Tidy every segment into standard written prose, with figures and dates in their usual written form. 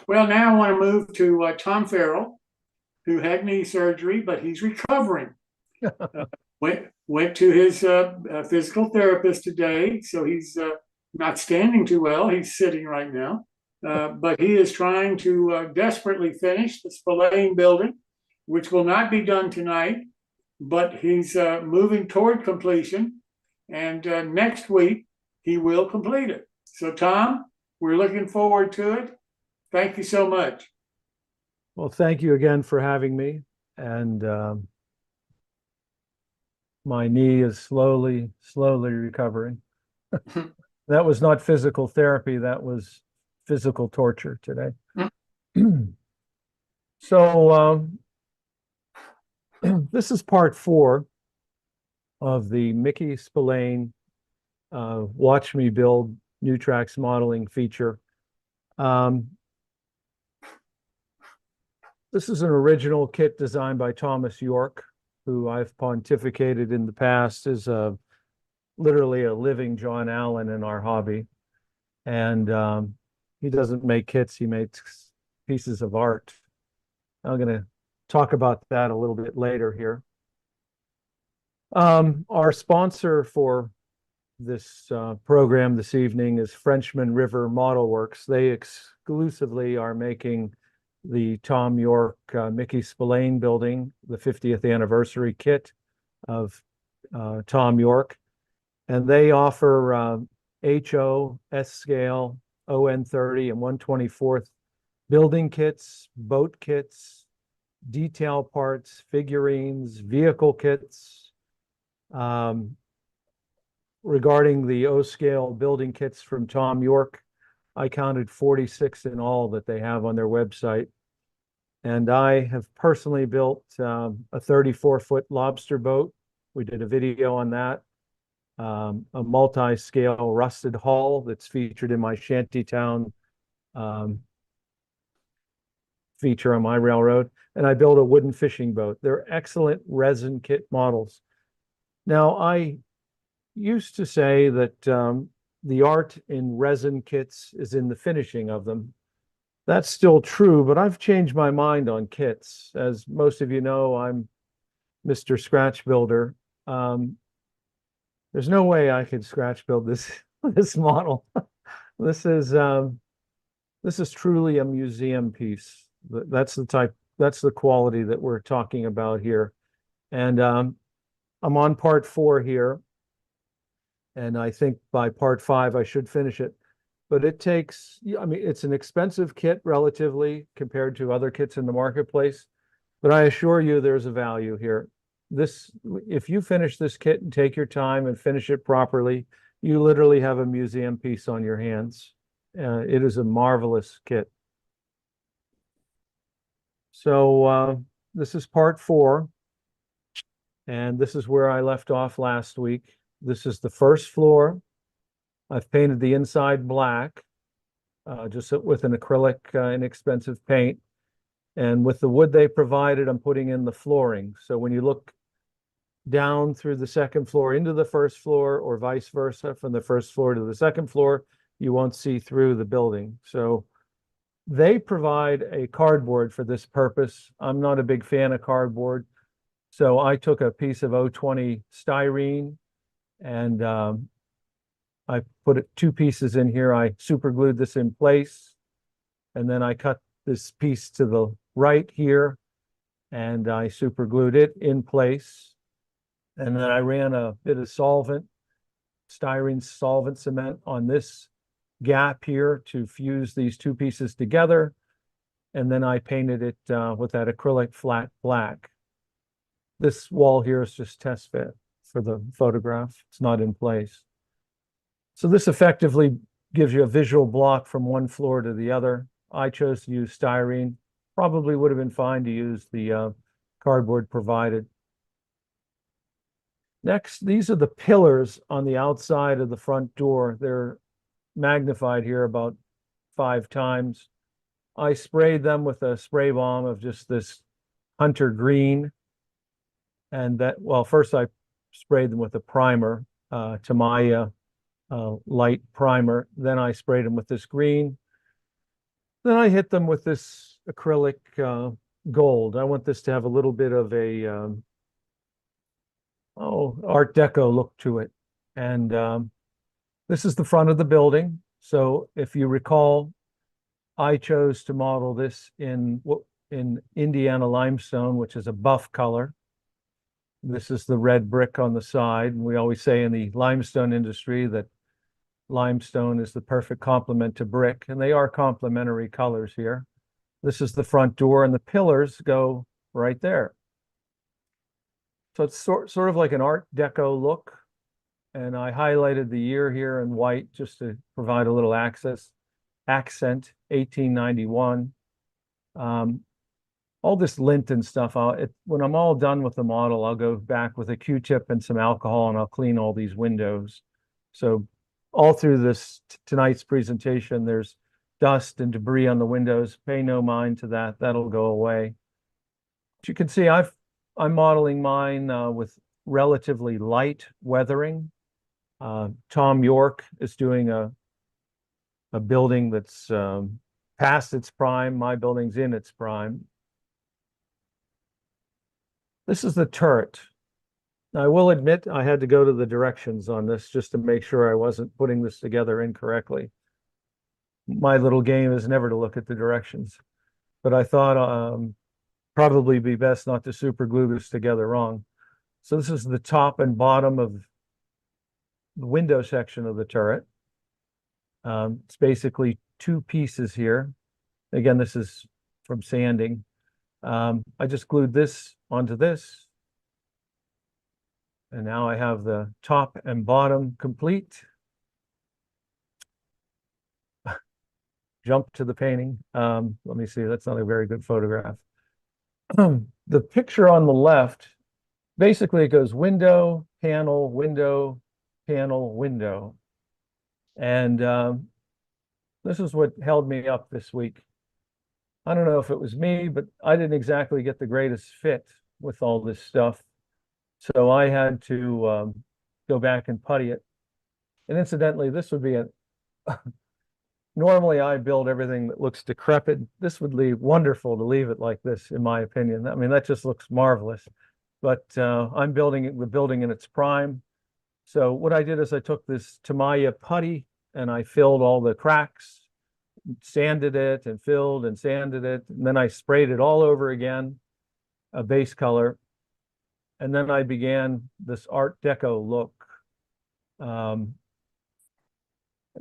Well, now I want to move to Tom Farrell, who had knee surgery, but he's recovering. Went to his physical therapist today, so he's not standing too well. He's sitting right now, but he is trying to desperately finish the Spillane Building, which will not be done tonight, but he's moving toward completion, and next week he will complete it. So, Tom, we're looking forward to it. Thank you so much. Well, thank you again for having me. And my knee is slowly recovering. That was not physical therapy. That was physical torture today. So this is part 4 of the Mickey Spillane Watch Me Build New Tracks modeling feature. This is an original kit designed by Thomas Yorke, who I've pontificated in the past is literally a living John Allen in our hobby. And he doesn't make kits, he makes pieces of art. I'm going to talk about that a little bit later here. Our sponsor for this program this evening is Frenchman River Model Works. They exclusively are making the Tom Yorke Mickey Spillane Building, the 50th anniversary kit of Tom Yorke. And they offer HO, S-scale, On30, and 1/24th building kits, boat kits, detail parts, figurines, vehicle kits. Regarding the O-scale building kits from Tom Yorke, I counted 46 in all that they have on their website. And I have personally built a 34-foot lobster boat. We did a video on that. A multi-scale rusted hull that's featured in my Shantytown feature on my railroad. And I built a wooden fishing boat. They're excellent resin kit models. Now, I used to say that the art in resin kits is in the finishing of them. That's still true, but I've changed my mind on kits. As most of you know, I'm Mr. Scratch Builder. There's no way I could scratch build this model. This is truly a museum piece. That's the quality that we're talking about here. And I'm on part 4 here. And I think by part 5, I should finish it. But it takes, I mean, it's an expensive kit relatively compared to other kits in the marketplace. But I assure you there's a value here. If you finish this kit and take your time and finish it properly, you literally have a museum piece on your hands. It is a marvelous kit. So this is part 4. And this is where I left off last week. This is the first floor. I've painted the inside black, just with an acrylic inexpensive paint. And with the wood they provided, I'm putting in the flooring. So when you look down through the second floor into the first floor, or vice versa, from the first floor to the second floor, you won't see through the building. So they provide a cardboard for this purpose. I'm not a big fan of cardboard. So I took a piece of 020 styrene and I put 2 pieces in here. I super glued this in place, and then I cut this piece to the right here, and I super glued it in place. And then I ran a bit of solvent, styrene solvent cement on this gap here to fuse these 2 pieces together. And then I painted it with that acrylic flat black. This wall here is just test fit for the photograph. It's not in place. So this effectively gives you a visual block from one floor to the other. I chose to use styrene. Probably would have been fine to use the cardboard provided. Next, these are the pillars on the outside of the front door. They're magnified here about 5 times. I sprayed them with a spray bomb of just this hunter green. And that, well, first I sprayed them with a primer, Tamiya light primer. Then I sprayed them with this green. Then I hit them with this acrylic gold. I want this to have a little bit of a Art Deco look to it. And this is the front of the building. So if you recall, I chose to model this in Indiana limestone, which is a buff color. This is the red brick on the side. And we always say in the limestone industry that limestone is the perfect complement to brick, and they are complementary colors here. This is the front door, and the pillars go right there. So it's sort of like an Art Deco look. And I highlighted the year here in white just to provide a little accent, 1891. All this lint and stuff, when I'm all done with the model, I'll go back with a Q-tip and some alcohol and I'll clean all these windows. So all through this tonight's presentation, there's dust and debris on the windows. Pay no mind to that. That'll go away. But you can see I'm modeling mine with relatively light weathering. Tom Yorke is doing a building that's past its prime. My building's in its prime. This is the turret. Now, I will admit I had to go to the directions on this just to make sure I wasn't putting this together incorrectly. My little game is never to look at the directions, but I thought probably be best not to super glue this together wrong. So this is the top and bottom of the window section of the turret. It's basically two pieces here. Again, this is from sanding. I just glued this onto this. And now I have the top and bottom complete. Jump to the painting. Let me see, that's not a very good photograph. The picture on the left, basically it goes window, panel, window, panel, window. And this is what held me up this week. I don't know if it was me, but I didn't exactly get the greatest fit with all this stuff. So I had to go back and putty it. And incidentally, this would be normally I build everything that looks decrepit. This would be wonderful to leave it like this, in my opinion. I mean, that just looks marvelous. But I'm building the building in its prime. So what I did is I took this Tamiya putty and I filled all the cracks, sanded it and filled and sanded it. And then I sprayed it all over again, a base color. And then I began this Art Deco look. And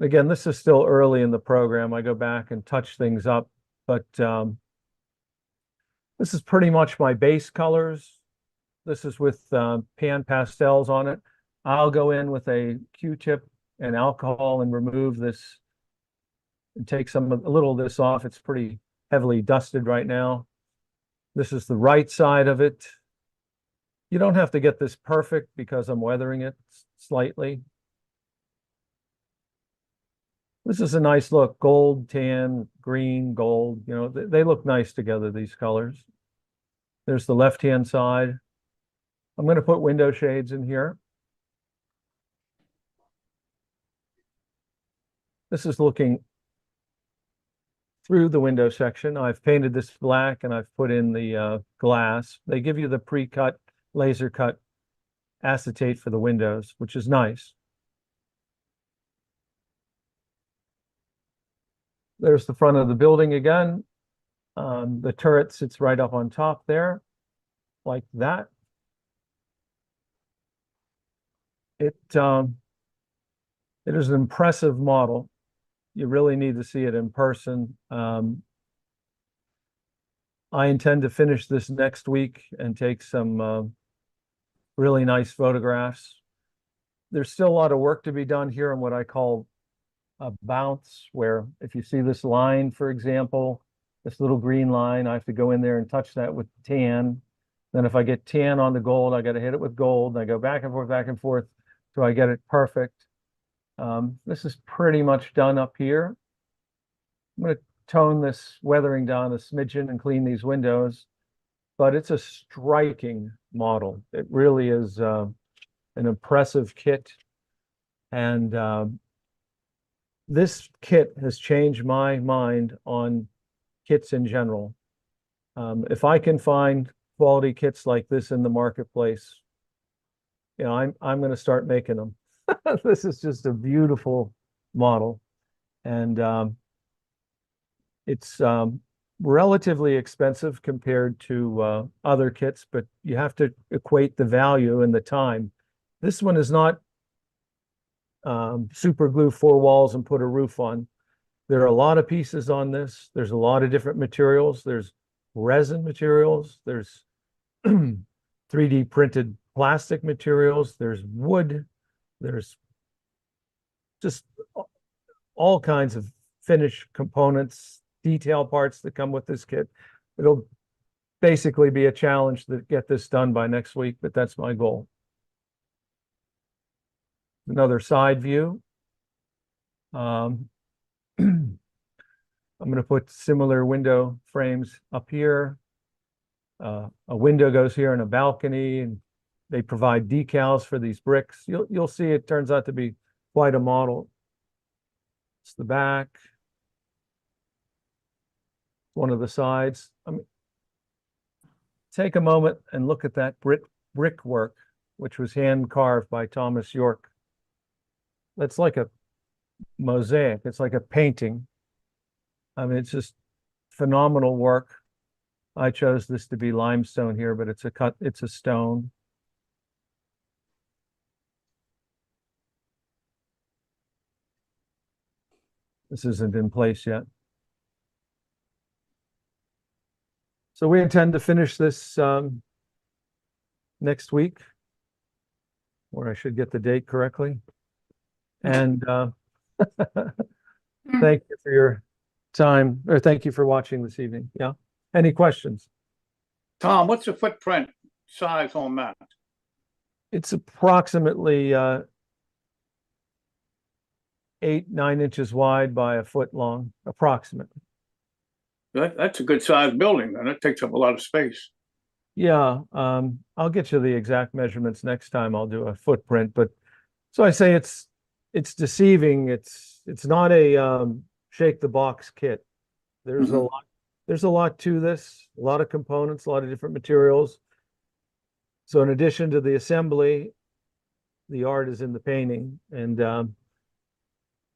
again, this is still early in the program. I go back and touch things up, but this is pretty much my base colors. This is with pan pastels on it. I'll go in with a Q-tip and alcohol and remove this and take a little of this off. It's pretty heavily dusted right now. This is the right side of it. You don't have to get this perfect because I'm weathering it slightly. This is a nice look, gold, tan, green, gold. You know, they look nice together, these colors. There's the left-hand side. I'm going to put window shades in here. This is looking through the window section. I've painted this black and I've put in the glass. They give you the pre-cut, laser cut acetate for the windows, which is nice. There's the front of the building again. The turret sits right up on top there, like that. It is an impressive model. You really need to see it in person. I intend to finish this next week and take some really nice photographs. There's still a lot of work to be done here on what I call a bounce, where if you see this line, for example, this little green line, I have to go in there and touch that with tan. Then if I get tan on the gold, I got to hit it with gold. And I go back and forth till I get it perfect. This is pretty much done up here. I'm going to tone this weathering down a smidgen and clean these windows, but it's a striking model. It really is an impressive kit. And this kit has changed my mind on kits in general. If I can find quality kits like this in the marketplace, you know, I'm going to start making them. This is just a beautiful model, and it's relatively expensive compared to other kits, but you have to equate the value and the time. This one is not super glue 4 walls and put a roof on. There are a lot of pieces on this. There's a lot of different materials. There's resin materials. There's 3D printed plastic materials. There's wood. There's just all kinds of finish components, detail parts that come with this kit. It'll basically be a challenge to get this done by next week, but that's my goal. Another side view. I'm going to put similar window frames up here. A window goes here and a balcony, and they provide decals for these bricks. You'll see it turns out to be quite a model. It's the back. One of the sides. I mean, take a moment and look at that brickwork, which was hand carved by Thomas Yorke. That's like a mosaic. It's like a painting. I mean, it's just phenomenal work. I chose this to be limestone here, but it's a stone. This isn't in place yet. So we intend to finish this next week, or I should get the date correctly. And thank you for your time, or thank you for watching this evening. Yeah. Any questions? Tom, what's the footprint size on that? It's approximately 8-9 inches wide by a foot long, approximately. That's a good sized building, and it takes up a lot of space. Yeah, I'll get you the exact measurements next time I'll do a footprint, but so I say it's deceiving. It's not a shake the box kit. There's a lot to this, a lot of components, a lot of different materials. So in addition to the assembly, the art is in the painting, and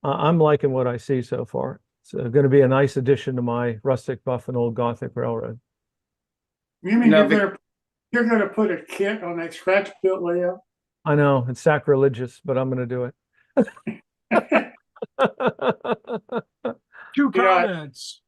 I'm liking what I see so far. It's going to be a nice addition to my rustic buff and old Gothic railroad. You mean you're gonna put a kit on that scratch built layout? I know it's sacrilegious, but I'm going to do it. 2 comments.